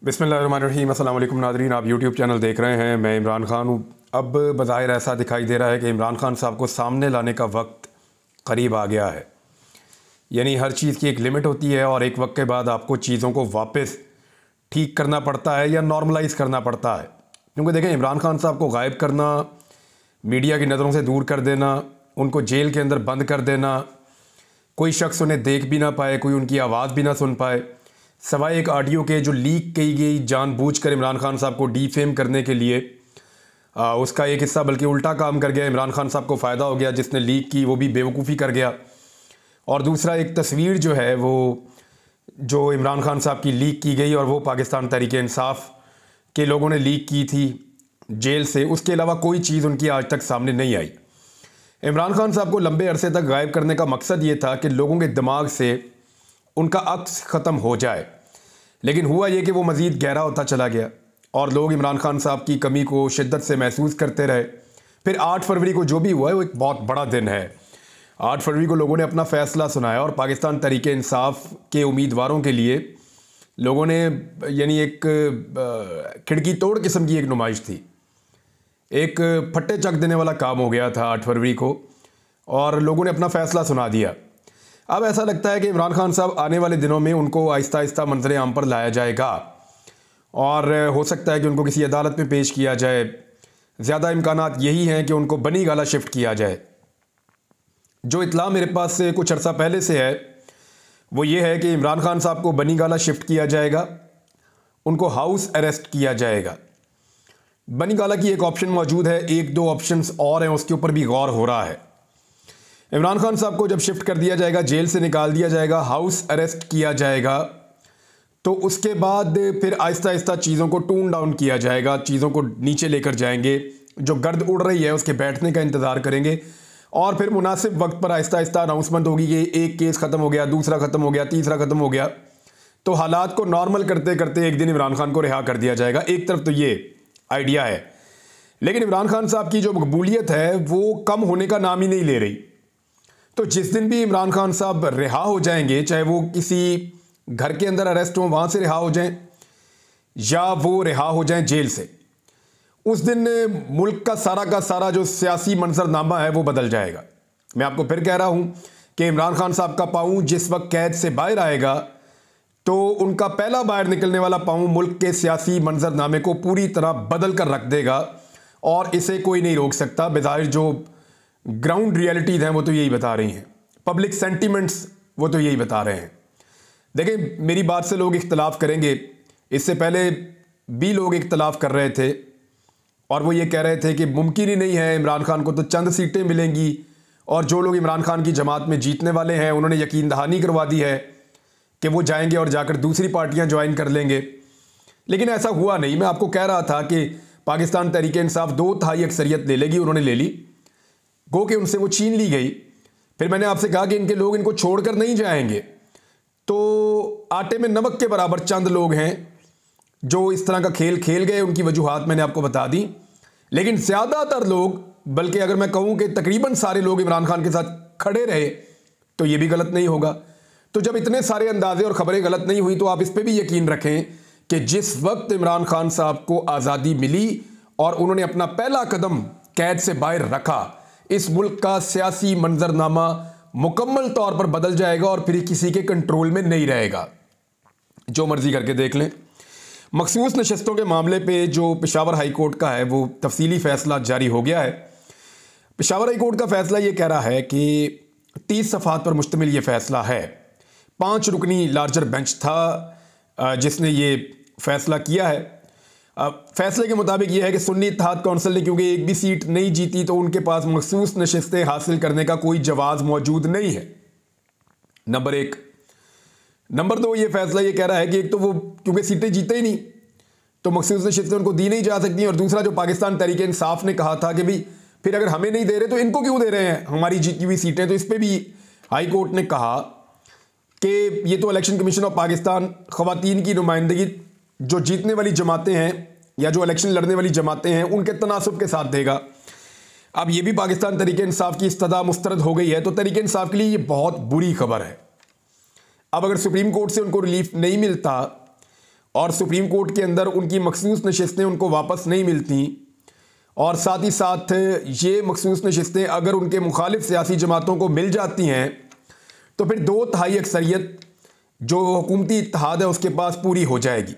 बिस्मिल्लाहिर्रहमानिर्रहीम। अस्सलाम वालेकुम नाज़रीन, आप यूट्यूब चैनल देख रहे हैं। मैं इमरान खान हूँ। अब बज़ाहिर ऐसा दिखाई दे रहा है कि इमरान खान साहब को सामने लाने का वक्त करीब आ गया है। यानी हर चीज़ की एक लिमिट होती है और एक वक्त के बाद आपको चीज़ों को वापस ठीक करना पड़ता है या नॉर्मलाइज़ करना पड़ता है। क्योंकि देखें, इमरान खान साहब को गायब करना, मीडिया की नज़रों से दूर कर देना, उनको जेल के अंदर बंद कर देना, कोई शख्स उन्हें देख भी ना पाए, कोई उनकी आवाज़ भी ना सुन पाए, सवाए एक ऑडियो के जो लीक की गई जानबूझकर इमरान खान साहब को डीफेम करने के लिए। उसका एक हिस्सा बल्कि उल्टा काम कर गया। इमरान खान साहब को फ़ायदा हो गया, जिसने लीक की वो भी बेवकूफ़ी कर गया। और दूसरा, एक तस्वीर जो है वो जो इमरान खान साहब की लीक की गई और वो पाकिस्तान तहरीक इंसाफ के लोगों ने लीक की थी जेल से, उसके अलावा कोई चीज़ उनकी आज तक सामने नहीं आई। इमरान खान साहब को लंबे अरसे तक गायब करने का मकसद ये था कि लोगों के दिमाग से उनका अक्स ख़त्म हो जाए। लेकिन हुआ ये कि वो मज़ीद गहरा होता चला गया और लोग इमरान खान साहब की कमी को शिद्दत से महसूस करते रहे। फिर 8 फरवरी को जो भी हुआ है वो एक बहुत बड़ा दिन है। 8 फरवरी को लोगों ने अपना फ़ैसला सुनाया और पाकिस्तान तहरीक इंसाफ के उम्मीदवारों के लिए लोगों ने यानी एक खिड़की तोड़ किस्म की एक नुमाइश थी। एक फट्टे चक देने वाला काम हो गया था 8 फरवरी को और लोगों ने अपना फ़ैसला सुना दिया। अब ऐसा लगता है कि इमरान खान साहब आने वाले दिनों में उनको आहिस्ता आहिस्ता मंजर आम पर लाया जाएगा और हो सकता है कि उनको किसी अदालत में पेश किया जाए। ज़्यादा इम्कानात यही हैं कि उनको बनी गाला शिफ्ट किया जाए। जो इतला मेरे पास से कुछ अर्सा पहले से है वो ये है कि इमरान खान साहब को बनी गाला शिफ्ट किया जाएगा, उनको हाउस अरेस्ट किया जाएगा। बनी गाला की एक ऑप्शन मौजूद है, एक दो ऑप्शंस और हैं, उसके ऊपर भी गौर हो रहा है। इमरान खान साहब को जब शिफ्ट कर दिया जाएगा, जेल से निकाल दिया जाएगा, हाउस अरेस्ट किया जाएगा, तो उसके बाद फिर आहिस्ता आहिस्ता चीज़ों को टून डाउन किया जाएगा, चीज़ों को नीचे लेकर जाएंगे। जो गर्द उड़ रही है उसके बैठने का इंतज़ार करेंगे और फिर मुनासिब वक्त पर आहिस्ता आहिस्ता अनाउंसमेंट होगी कि एक केस ख़त्म हो गया, दूसरा ख़त्म हो गया, तीसरा ख़त्म हो गया। तो हालात को नॉर्मल करते करते एक दिन इमरान खान को रिहा कर दिया जाएगा। एक तरफ तो ये आइडिया है, लेकिन इमरान खान साहब की जो मकबूलियत है वो कम होने का नाम ही नहीं ले रही। तो जिस दिन भी इमरान खान साहब रिहा हो जाएंगे, चाहे वो किसी घर के अंदर अरेस्ट हो वहाँ से रिहा हो जाएं या वो रिहा हो जाएं जेल से, उस दिन मुल्क का सारा जो सियासी मंजरनामा है वो बदल जाएगा। मैं आपको फिर कह रहा हूँ कि इमरान खान साहब का पाँव जिस वक्त कैद से बाहर आएगा तो उनका पहला बाहर निकलने वाला पाँव मुल्क के सियासी मंजरनामे को पूरी तरह बदल कर रख देगा और इसे कोई नहीं रोक सकता। बेज़ाहिर जो ग्राउंड रियलिटीज़ हैं वो तो यही बता रही हैं, पब्लिक सेंटीमेंट्स वो तो यही बता रहे हैं। देखें, मेरी बात से लोग इख्तलाफ करेंगे, इससे पहले भी लोग इख्तलाफ कर रहे थे और वो ये कह रहे थे कि मुमकिन ही नहीं है, इमरान खान को तो चंद सीटें मिलेंगी और जो लोग इमरान खान की जमात में जीतने वाले हैं उन्होंने यकीन दहानी करवा दी है कि वो जाएंगे और जाकर दूसरी पार्टियां ज्वाइन कर लेंगे। लेकिन ऐसा हुआ नहीं। मैं आपको कह रहा था कि पाकिस्तान तहरीक इंसाफ 2/3 अक्सरियत ले लेगी, उन्होंने ले ली, गो के उनसे वो छीन ली गई। फिर मैंने आपसे कहा कि इनके लोग इनको छोड़कर नहीं जाएंगे। तो आटे में नमक के बराबर चंद लोग हैं जो इस तरह का खेल खेल गए, उनकी वजूहात मैंने आपको बता दी। लेकिन ज़्यादातर लोग, बल्कि अगर मैं कहूँ कि तकरीबन सारे लोग इमरान खान के साथ खड़े रहे, तो ये भी गलत नहीं होगा। तो जब इतने सारे अंदाजे और ख़बरें गलत नहीं हुई तो आप इस पर भी यकीन रखें कि जिस वक्त इमरान खान साहब को आज़ादी मिली और उन्होंने अपना पहला कदम कैद से बाहर रखा, इस मुल्क का सियासी मंजरनामा मुकम्मल तौर पर बदल जाएगा और फिर किसी के कंट्रोल में नहीं रहेगा। जो मर्जी करके देख लें। मखसूस नशस्तों के मामले पे जो पेशावर हाई कोर्ट का है वो तफसीली फ़ैसला जारी हो गया है। पेशावर हाई कोर्ट का फ़ैसला ये कह रहा है कि 30 सफ़हात पर मुश्तमिल ये फ़ैसला है। 5 रुकनी लार्जर बेंच था जिसने ये फ़ैसला किया है। फैसले के मुताबिक यह है कि सुन्नी इत्तेहाद कौंसिल ने क्योंकि एक भी सीट नहीं जीती तो उनके पास मखसूस नशिस्तें हासिल करने का कोई जवाज़ मौजूद नहीं है, नंबर 1। नंबर 2, ये फैसला ये कह रहा है कि एक तो वो क्योंकि सीटें जीते ही नहीं तो मखसूस नशिस्तें उनको दी नहीं जा सकती, और दूसरा जो पाकिस्तान तहरीक इंसाफ ने कहा था कि भाई फिर अगर हमें नहीं दे रहे तो इनको क्यों दे रहे हैं हमारी जीती हुई सीटें, तो इस पर भी हाई कोर्ट ने कहा कि ये तो इलेक्शन कमीशन ऑफ पाकिस्तान ख़वातीन की नुमाइंदगी जो जीतने वाली जमातें हैं या जो इलेक्शन लड़ने वाली जमातें हैं उनके तनासुब के साथ देगा। अब ये भी पाकिस्तान तहरीक इंसाफ की इस्तदा मुस्तरद हो गई है, तो तहरीक इंसाफ के लिए ये बहुत बुरी खबर है। अब अगर सुप्रीम कोर्ट से उनको रिलीफ नहीं मिलता और सुप्रीम कोर्ट के अंदर उनकी मखसूस नशिस्तें उनको वापस नहीं मिलती, और साथ ही साथ ये मखसूस नशिस्तें अगर उनके मुखालिफ सियासी जमातों को मिल जाती हैं तो फिर 2/3 अक्सरियत जो हुकूमती इत्तेहाद है उसके पास पूरी हो जाएगी।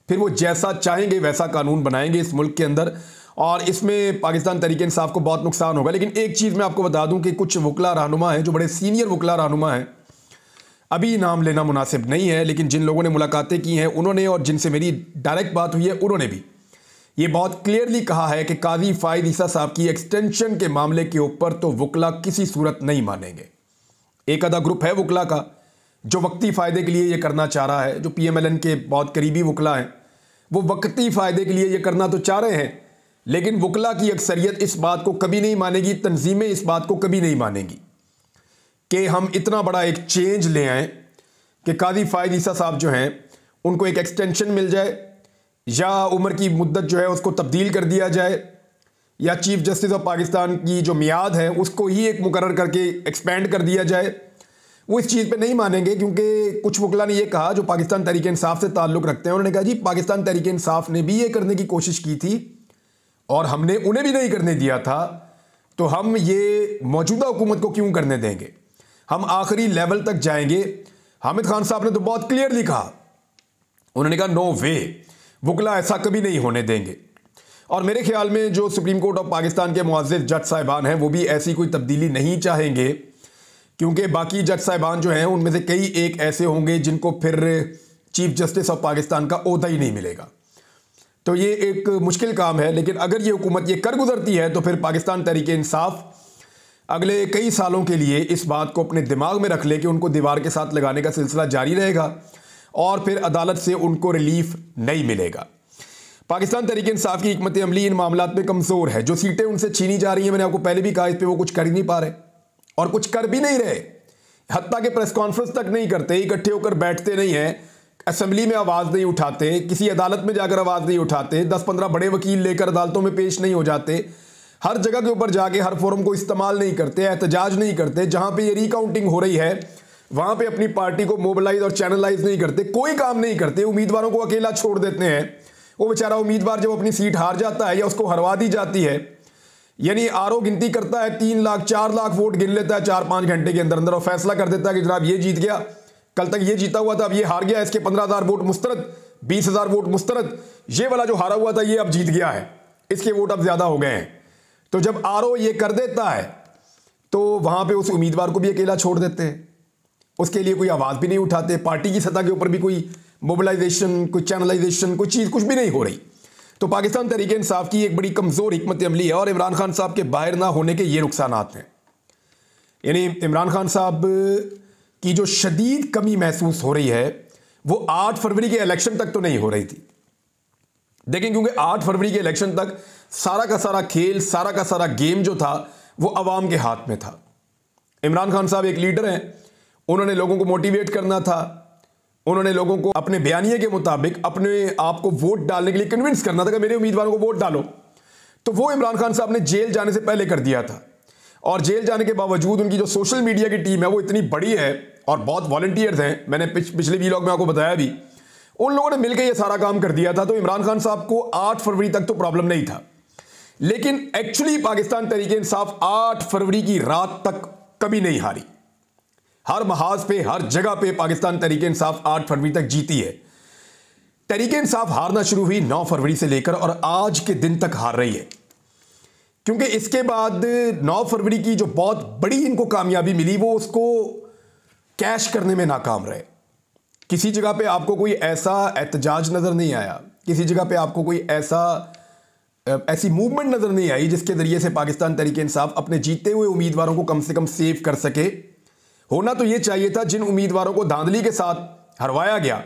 फिर वो जैसा चाहेंगे वैसा कानून बनाएंगे इस मुल्क के अंदर, और इसमें पाकिस्तान तहरीक इंसाफ को बहुत नुकसान होगा। लेकिन एक चीज़ मैं आपको बता दूं कि कुछ वकला रहनुमा हैं जो बड़े सीनियर वकला रहनुमा हैं, अभी नाम लेना मुनासिब नहीं है, लेकिन जिन लोगों ने मुलाकातें की हैं उन्होंने, और जिनसे मेरी डायरेक्ट बात हुई है, उन्होंने भी ये बहुत क्लियरली कहा है कि काजी फायद ईसा साहब की एक्सटेंशन के मामले के ऊपर तो वकला किसी सूरत नहीं मानेंगे। एक आधा ग्रुप है वकला का जो वक्ती फ़ायदे के लिए ये करना चाह रहा है, जो PMLN के बहुत करीबी वकला हैं, वो वक्ती फ़ायदे के लिए ये करना तो चाह रहे हैं, लेकिन वकला की अक्सरियत इस बात को कभी नहीं मानेगी, तंजीमें इस बात को कभी नहीं मानेंगी कि हम इतना बड़ा एक चेंज ले आएँ कि काजी फायद ईसा साहब जो हैं उनको एक एक्सटेंशन मिल जाए, या उम्र की मुद्दत जो है उसको तब्दील कर दिया जाए, या चीफ जस्टिस ऑफ पाकिस्तान की जो मियाद है उसको ही एक मुकर्रर करके एक्सपेंड कर दिया जाए। वो इस चीज़ पे नहीं मानेंगे, क्योंकि कुछ वकला ने ये कहा जो पाकिस्तान तहरीक इंसाफ से ताल्लुक़ रखते हैं, उन्होंने कहा जी पाकिस्तान तहरीक इंसाफ ने भी ये करने की कोशिश की थी और हमने उन्हें भी नहीं करने दिया था, तो हम ये मौजूदा हुकूमत को क्यों करने देंगे, हम आखिरी लेवल तक जाएंगे। हामिद खान साहब ने तो बहुत क्लियरली कहा, उन्होंने कहा नो वे, वकला ऐसा कभी नहीं होने देंगे। और मेरे ख्याल में जो सुप्रीम कोर्ट ऑफ पाकिस्तान के मुअज़्ज़िज़ जज साहिबान हैं वो भी ऐसी कोई तब्दीली नहीं चाहेंगे, क्योंकि बाकी जज साहिबान जो हैं उनमें से कई एक ऐसे होंगे जिनको फिर चीफ जस्टिस ऑफ पाकिस्तान का ओहदा ही नहीं मिलेगा। तो ये एक मुश्किल काम है, लेकिन अगर ये हुकूमत ये कर गुजरती है तो फिर पाकिस्तान तहरीक इंसाफ अगले कई सालों के लिए इस बात को अपने दिमाग में रख ले कि उनको दीवार के साथ लगाने का सिलसिला जारी रहेगा और फिर अदालत से उनको रिलीफ नहीं मिलेगा। पाकिस्तान तहरीक इंसाफ की हिकमत अमली इन मामलात में कमज़ोर है। जो सीटें उनसे छीनी जा रही हैं, मैंने आपको पहले भी कहा, इस पर वो कुछ कर ही नहीं पा रहे और कुछ कर भी नहीं रहे, हत्ता के प्रेस कॉन्फ्रेंस तक नहीं करते, इकट्ठे होकर बैठते नहीं हैं, असेंबली में आवाज़ नहीं उठाते, किसी अदालत में जाकर आवाज़ नहीं उठाते, 10-15 बड़े वकील लेकर अदालतों में पेश नहीं हो जाते, हर जगह के ऊपर जाके हर फोरम को इस्तेमाल नहीं करते, एहतजाज नहीं करते, जहाँ पे ये रिकाउंटिंग हो रही है वहाँ पे अपनी पार्टी को मोबिलाइज और चैनलाइज नहीं करते, कोई काम नहीं करते, उम्मीदवारों को अकेला छोड़ देते हैं। वो बेचारा उम्मीदवार जब अपनी सीट हार जाता है या उसको हरवा दी जाती है, यानी आरओ गिनती करता है, 3 लाख 4 लाख वोट गिन लेता है 4-5 घंटे के अंदर अंदर और फैसला कर देता है कि जनाब ये जीत गया, कल तक ये जीता हुआ था, अब ये हार गया, इसके 15,000 वोट मुस्तरद, 20,000 वोट मुस्तरद, ये वाला जो हारा हुआ था ये अब जीत गया है, इसके वोट अब ज्यादा हो गए हैं। तो जब आरओ ये कर देता है तो वहां पे उस उम्मीदवार को भी अकेला छोड़ देते हैं, उसके लिए कोई आवाज भी नहीं उठाते, पार्टी की सतह के ऊपर भी कोई मोबिलाइजेशन, कोई चैनलाइजेशन, कोई चीज कुछ भी नहीं हो रही। तो पाकिस्तान तहरीक इंसाफ की एक बड़ी कमजोर हिकमत अमली है और इमरान खान साहब के बाहर ना होने के ये नुकसानात हैं। यानी इमरान खान साहब की जो शदीद कमी महसूस हो रही है वो 8 फरवरी के इलेक्शन तक तो नहीं हो रही थी। देखें, क्योंकि 8 फरवरी के इलेक्शन तक सारा का सारा खेल, सारा का सारा गेम जो था वो अवाम के हाथ में था। इमरान खान साहब एक लीडर हैं, उन्होंने लोगों को मोटिवेट करना था, उन्होंने लोगों को अपने बयानिए के मुताबिक अपने आप को वोट डालने के लिए कन्विंस करना था कि मेरे उम्मीदवारों को वोट डालो। तो वो इमरान खान साहब ने जेल जाने से पहले कर दिया था, और जेल जाने के बावजूद उनकी जो सोशल मीडिया की टीम है वो इतनी बड़ी है और बहुत वॉलंटियर्स हैं, मैंने पिछले वीलॉग में आपको बताया भी, उन लोगों ने मिलकर ये सारा काम कर दिया था। तो इमरान खान साहब को 8 फरवरी तक तो प्रॉब्लम नहीं था, लेकिन एक्चुअली पाकिस्तान तहरीक इंसाफ 8 फरवरी की रात तक कभी नहीं हारी। हर महाज पे, हर जगह पे पाकिस्तान तहरीक इंसाफ 8 फरवरी तक जीती है। तहरीक इंसाफ हारना शुरू हुई 9 फरवरी से लेकर और आज के दिन तक हार रही है, क्योंकि इसके बाद 9 फरवरी की जो बहुत बड़ी इनको कामयाबी मिली वो उसको कैश करने में नाकाम रहे। किसी जगह पे आपको कोई ऐसा एहतजाज नजर नहीं आया, किसी जगह पे आपको कोई ऐसी मूवमेंट नजर नहीं आई जिसके जरिए से पाकिस्तान तहरीक इंसाफ अपने जीते हुए उम्मीदवारों को कम से कम सेव कर सके। होना तो यह चाहिए था, जिन उम्मीदवारों को धांधली के साथ हरवाया गया,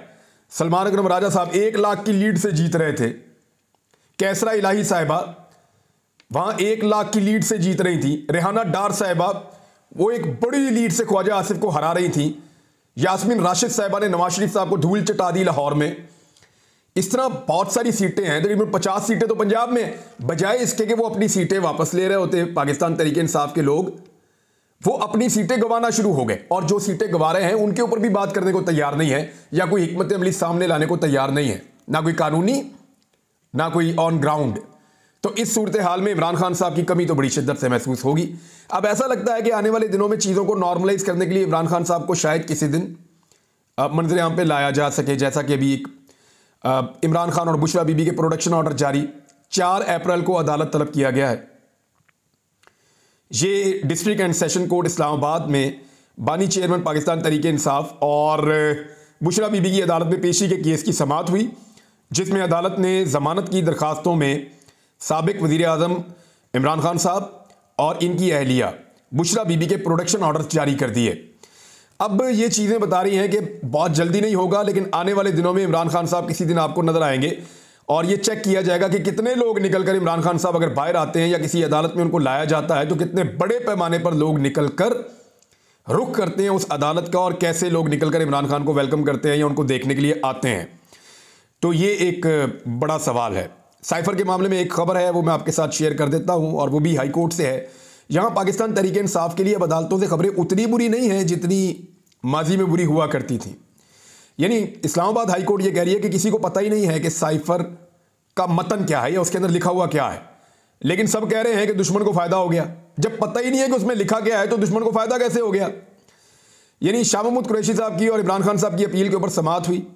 सलमान अकरम राजा साहब 1 लाख की लीड से जीत रहे थे, कैसरा इलाही साहिबा वहां 1 लाख की लीड से जीत रही थी, रेहाना डार साहिबा वो एक बड़ी लीड से ख्वाजा आसिफ को हरा रही थी, यास्मीन राशिद साहिबा ने नवाज शरीफ साहब को धूल चटा दी लाहौर में। इस तरह बहुत सारी सीटें हैं, तकरीबन 50 सीटें तो पंजाब में, बजाय इसके कि वो अपनी सीटें वापस ले रहे होते पाकिस्तान तहरीक इंसाफ के लोग, वो अपनी सीटें गंवाना शुरू हो गए और जो सीटें गंवा रहे हैं उनके ऊपर भी बात करने को तैयार नहीं है या कोई हिकमत अमली सामने लाने को तैयार नहीं है। ना कोई कानूनी, ना कोई ऑन ग्राउंड। तो इस सूरत हाल में इमरान खान साहब की कमी तो बड़ी शिद्दत से महसूस होगी। अब ऐसा लगता है कि आने वाले दिनों में चीज़ों को नॉर्मलाइज करने के लिए इमरान खान साहब को शायद किसी दिन मंजर आम पे लाया जा सके। जैसा कि अभी इमरान खान और बुशरा बीबी के प्रोडक्शन ऑर्डर जारी 4 अप्रैल को अदालत तलब किया गया है। ये district and session court Islamabad में बानी चेयरमैन पाकिस्तान तहरीक इंसाफ और बुशरा बीबी की अदालत में पेशी के केस की समाअत हुई, जिसमें अदालत ने जमानत की दरखास्तों में साबिक वज़ीर आज़म इमरान खान साहब और इनकी अहलिया बुशरा बीबी के प्रोडक्शन ऑर्डर जारी कर दिए। अब ये चीज़ें बता रही हैं कि बहुत जल्दी नहीं होगा, लेकिन आने वाले दिनों में इमरान खान साहब किसी दिन आपको नजर आएंगे और ये चेक किया जाएगा कि कितने लोग निकलकर इमरान खान साहब अगर बाहर आते हैं या किसी अदालत में उनको लाया जाता है तो कितने बड़े पैमाने पर लोग निकलकर रुख करते हैं उस अदालत का, और कैसे लोग निकलकर इमरान खान को वेलकम करते हैं या उनको देखने के लिए आते हैं। तो ये एक बड़ा सवाल है। साइफर के मामले में एक खबर है, वो मैं आपके साथ शेयर कर देता हूं, और वो भी हाई कोर्ट से है। यहां पाकिस्तान तहरीक इंसाफ के लिए अब अदालतों से खबरें उतनी बुरी नहीं हैं जितनी माजी में बुरी हुआ करती थी। यानी इस्लामाबाद हाई कोर्ट ये कह रही है कि किसी को पता ही नहीं है कि साइफर का मतन क्या है या उसके अंदर लिखा हुआ क्या है, लेकिन सब कह रहे हैं कि दुश्मन को फायदा हो गया। जब पता ही नहीं है कि उसमें लिखा क्या है तो दुश्मन को फायदा कैसे हो गया। यानी शाह महमूद कुरैशी साहब की और इमरान खान साहब की अपील के ऊपर समाअत हुई।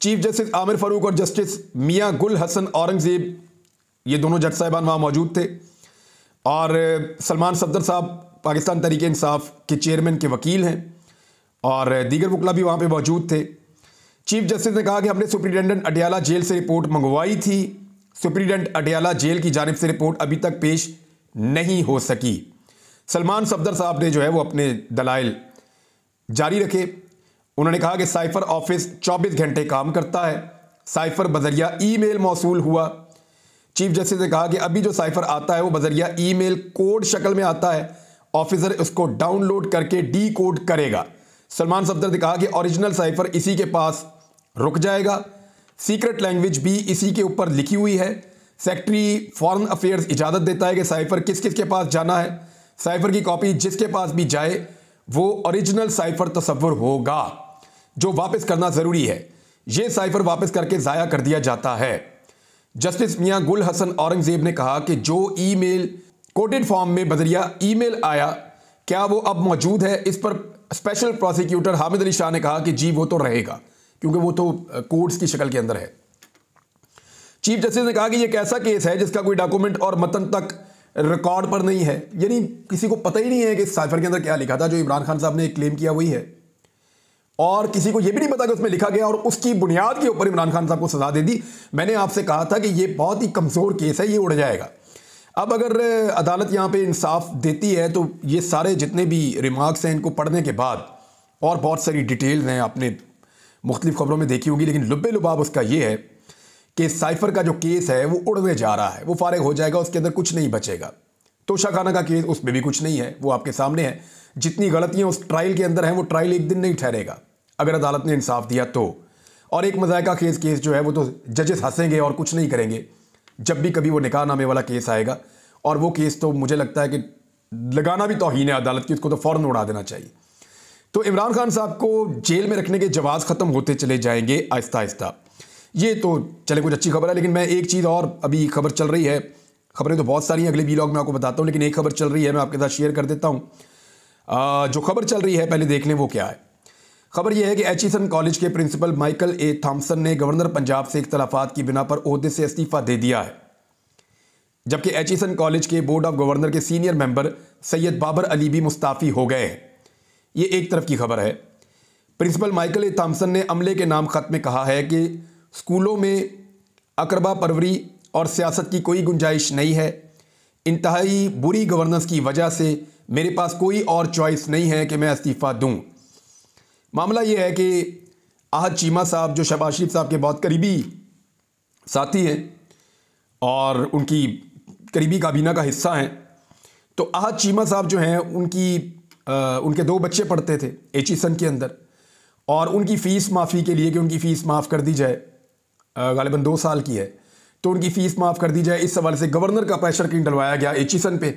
चीफ जस्टिस आमिर फारूक और जस्टिस मियां गुल हसन औरंगजेब, ये दोनों जज साहिबान वहाँ मौजूद थे, और सलमान सफदर साहब पाकिस्तान तहरीक इंसाफ के चेयरमैन के वकील हैं, और दीगर वकला भी वहाँ पे मौजूद थे। चीफ जस्टिस ने कहा कि हमने सुप्रिटेंडेंट अडियाला जेल से रिपोर्ट मंगवाई थी, सुप्रिटेंडेंट अडियाला जेल की जानिब से रिपोर्ट अभी तक पेश नहीं हो सकी। सलमान सफदर साहब ने जो है वो अपने दलाइल जारी रखे। उन्होंने कहा कि साइफर ऑफिस 24 घंटे काम करता है, साइफर बजरिया ईमेल मौसूल हुआ। चीफ जस्टिस ने कहा कि अभी जो साइफर आता है वो बजरिया ईमेल कोड शक्ल में आता है, ऑफिसर उसको डाउनलोड करके डी कोड करेगा। सलमान सफदर ने कहा कि ओरिजिनल साइफर इसी के पास रुक जाएगा, सीक्रेट लैंग्वेज भी इसी के ऊपर लिखी हुई है। सेक्रेटरी फॉरेन अफेयर्स इजाज़त देता है कि साइफर किस किस के पास जाना है। साइफर की कॉपी जिसके पास भी जाए वो ओरिजिनल साइफर तस्वुर होगा, जो वापस करना ज़रूरी है। ये साइफर वापस करके ज़ाया कर दिया जाता है। जस्टिस मियां गुल हसन औरंगजेब ने कहा कि जो ईमेल कोडेड फॉर्म में बजरिया ईमेल आया, क्या वो अब मौजूद है? इस पर स्पेशल प्रोसिक्यूटर हामिद अली शाह ने कहा कि जी वो तो रहेगा, क्योंकि वो तो कोड्स की शक्ल के अंदर है। चीफ जस्टिस ने कहा कि ये एक ऐसा केस है जिसका कोई डॉक्यूमेंट और मतन तक रिकॉर्ड पर नहीं है, यानी किसी को पता ही नहीं है कि साइफर के अंदर क्या लिखा था। जो इमरान खान साहब ने एक क्लेम किया वही है, और किसी को यह भी नहीं पता कि उसमें लिखा गया, और उसकी बुनियाद के ऊपर इमरान खान साहब को सजा दे दी। मैंने आपसे कहा था कि यह बहुत ही कमज़ोर केस है, ये उड़ जाएगा। अब अगर अदालत यहाँ पे इंसाफ देती है तो ये सारे जितने भी रिमार्क्स हैं इनको पढ़ने के बाद, और बहुत सारी डिटेल्स हैं आपने मुख्तलिफ खबरों में देखी होगी, लेकिन लुब्बे लुबाब उसका ये है कि साइफर का जो केस है वो उड़ने जा रहा है, वो फारिग हो जाएगा, उसके अंदर कुछ नहीं बचेगा। तोशा खाना का केस, उसमें भी कुछ नहीं है, वो आपके सामने है। जितनी गलतियां उस ट्रायल के अंदर हैं वो ट्रायल एक दिन नहीं ठहरेगा अगर अदालत ने इंसाफ दिया तो। और एक मज़ायका केस जो है वो तो जजेस हंसेंगे और कुछ नहीं करेंगे जब भी कभी वो निकाह नामे वाला केस आएगा, और वो केस तो मुझे लगता है कि लगाना भी तौहीन है अदालत की, उसको तो फ़ौरन उड़ा देना चाहिए। तो इमरान खान साहब को जेल में रखने के जवाज़ ख़त्म होते चले जाएंगे आहिस्ता आहिस्ता। ये तो चले कुछ अच्छी खबर है, लेकिन मैं एक चीज़ और, अभी खबर चल रही है, खबरें तो बहुत सारी हैं, अगले वीलॉग में आपको बताता हूँ, लेकिन एक खबर चल रही है मैं आपके साथ शेयर कर देता हूँ। जो खबर चल रही है पहले देख लें वो क्या है। खबर यह है कि एचिसन कॉलेज के प्रिंसिपल माइकल ए थॉम्सन ने गवर्नर पंजाब से इख्तलाफात की बिना पर ओहदे से इस्तीफ़ा दे दिया है, जबकि एचिसन कॉलेज के बोर्ड ऑफ गवर्नर के सीनियर मेंबर सैयद बाबर अली भी मुस्ताफ़ी हो गए हैं। ये एक तरफ की खबर है। प्रिंसिपल माइकल ए थॉम्सन ने अमले के नाम खत में कहा है कि स्कूलों में अकरबा परवरी और सियासत की कोई गुंजाइश नहीं है। इंतहाई बुरी गवर्नेंस की वजह से मेरे पास कोई और चॉइस नहीं है कि मैं इस्तीफ़ा दूं। मामला ये है कि आहद चीमा साहब जो शहबाज शरीफ साहब के बहुत करीबी साथी हैं और उनकी करीबी काबीना का हिस्सा हैं, तो आहद चीमा साहब जो हैं उनके 2 बच्चे पढ़ते थे एचिसन के अंदर, और उनकी फ़ीस माफ़ी के लिए कि उनकी फ़ीस माफ़ कर दी जाए, गालिबन 2 साल की है, तो उनकी फ़ीस माफ़ कर दी जाए, इस सवाल से गवर्नर का प्रेशर क्यों डलवाया गया एचिसन पे,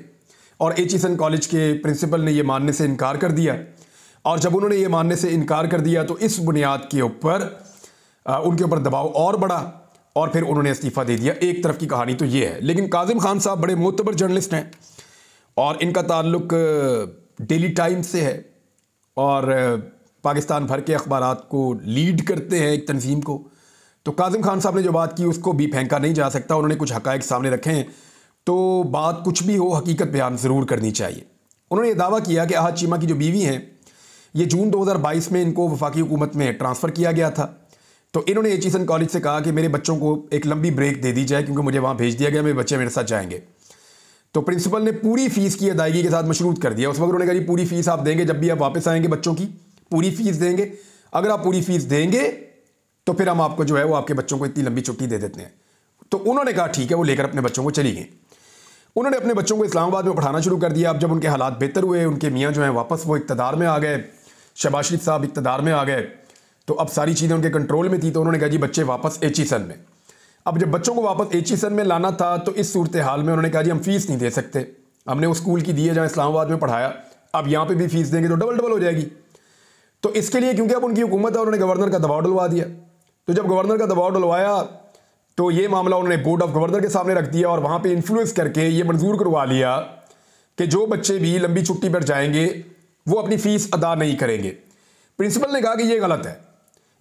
और एचिसन कॉलेज के प्रिंसिपल ने यह मानने से इनकार कर दिया। और जब उन्होंने ये मानने से इनकार कर दिया तो इस बुनियाद के ऊपर उनके ऊपर दबाव और बढ़ा, और फिर उन्होंने इस्तीफ़ा दे दिया। एक तरफ की कहानी तो ये है। लेकिन काजिम खान साहब बड़े मोतबर जर्नलिस्ट हैं और इनका ताल्लुक डेली टाइम्स से है और पाकिस्तान भर के अखबारात को लीड करते हैं एक तंजीम को। तो काजिम खान साहब ने जो बात की उसको भी फेंका नहीं जा सकता। उन्होंने कुछ हक़ाइक़ सामने रखे हैं, तो बात कुछ भी हो हकीकत बयान ज़रूर करनी चाहिए। उन्होंने ये दावा किया कि अहद चीमा की जो बीवी हैं, ये जून 2022 में इनको वफाकी हुकूमत में ट्रांसफ़र किया गया था। तो इन्होंने एचिसन कॉलेज से कहा कि मेरे बच्चों को एक लंबी ब्रेक दे दी जाए क्योंकि मुझे वहाँ भेज दिया गया, मेरे बच्चे मेरे साथ जाएंगे। तो प्रिंसिपल ने पूरी फ़ीस की अदायगी के साथ मशरूत कर दिया। उस वक्त उन्होंने कहा जी पूरी फ़ीस आप देंगे, जब भी आप वापस आएंगे बच्चों की पूरी फ़ीस देंगे। अगर आप पूरी फ़ीस देंगे तो फिर हम आपको जो है वो आपके बच्चों को इतनी लंबी छुट्टी दे देते हैं। तो उन्होंने कहा ठीक है, वो लेकर अपने बच्चों को चली गई। उन्होंने अपने बच्चों को इस्लामाबाद में पढ़ाना शुरू कर दिया। अब जब उनके हालात बेहतर हुए, उनके मियाँ जो हैं वापस वो इक़्तिदार में आ गए, शहबाज शरीफ साहब इक़्तिदार में आ गए, तो अब सारी चीज़ें उनके कंट्रोल में थी। तो उन्होंने कहा जी बच्चे वापस एचिसन में। अब जब बच्चों को वापस एचिसन में लाना था तो इस सूरत हाल में उन्होंने कहा जी हम फ़ीस नहीं दे सकते, हमने उस स्कूल की दी है जहाँ इस्लामाबाद में पढ़ाया, अब यहाँ पे भी फ़ीस देंगे तो डबल हो जाएगी। तो इसके लिए क्योंकि अब उनकी हुकूमत है, उन्होंने गवर्नर का दबाव डलवा दिया। तो जब गवर्नर का दबाव डलवाया तो ये मामला उन्होंने बोर्ड ऑफ गवर्नर के सामने रख दिया और वहाँ पे इन्फ्लुएंस करके ये मंजूर करवा लिया कि जो बच्चे भी लंबी छुट्टी पर जाएंगे वो अपनी फ़ीस अदा नहीं करेंगे। प्रिंसिपल ने कहा कि ये गलत है।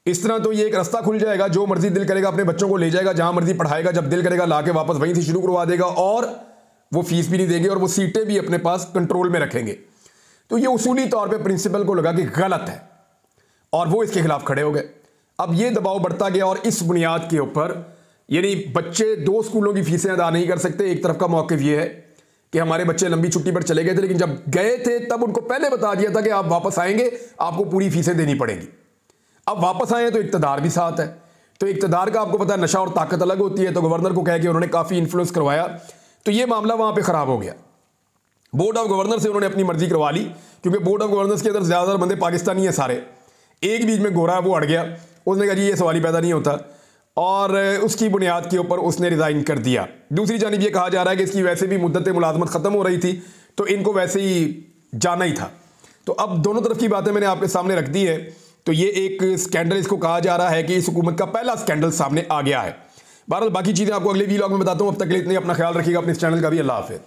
इस तरह तो ये एक रास्ता खुल जाएगा, जो मर्जी दिल करेगा अपने बच्चों को ले जाएगा, जहाँ मर्जी पढ़ाएगा, जब दिल करेगा ला के वापस वहीं से शुरू करवा देगा और वो फीस भी नहीं देंगे और वो सीटें भी अपने पास कंट्रोल में रखेंगे। तो ये उसूली तौर पर प्रिंसिपल को लगा कि गलत है और वो इसके खिलाफ खड़े हो गए। अब ये दबाव बढ़ता गया और इस बुनियाद के ऊपर यानी बच्चे 2 स्कूलों की फीसें अदा नहीं कर सकते। एक तरफ का मौक़िफ़ ये है कि हमारे बच्चे लंबी छुट्टी पर चले गए थे, लेकिन जब गए थे तब उनको पहले बता दिया था कि आप वापस आएंगे आपको पूरी फीसें देनी पड़ेंगी। अब वापस आए तो इक़्तिदार भी साथ है, तो इक़्तिदार का आपको पता है नशा और ताकत अलग होती है। तो गवर्नर को कह के उन्होंने काफ़ी इन्फ्लुएंस करवाया, तो ये मामला वहाँ पर ख़राब हो गया। बोर्ड ऑफ गवर्नर से उन्होंने अपनी मर्जी करवा ली क्योंकि बोर्ड ऑफ गवर्नर्स के अंदर ज़्यादातर बंदे पाकिस्तानी हैं सारे। एक बीच में गोरा है वो अड़ गया, उसने कहा जी ये सवाल ही पैदा नहीं होता और उसकी बुनियाद के ऊपर उसने रिज़ाइन कर दिया। दूसरी जानिब ये कहा जा रहा है कि इसकी वैसे भी मुद्दत मुलाजमत ख़त्म हो रही थी तो इनको वैसे ही जाना ही था। तो अब दोनों तरफ की बातें मैंने आपके सामने रख दी है। तो ये एक स्कैंडल इसको कहा जा रहा है कि इस हुकूमत का पहला स्कैंडल सामने आ गया है। बहरहाल बाकी चीज़ें आपको अगले वीलॉग में बताता हूँ। अब तक के लिए इतने अपना ख्याल रखिएगा, अपने इस चैनल का भी। अल्लाह हाफ़िज़।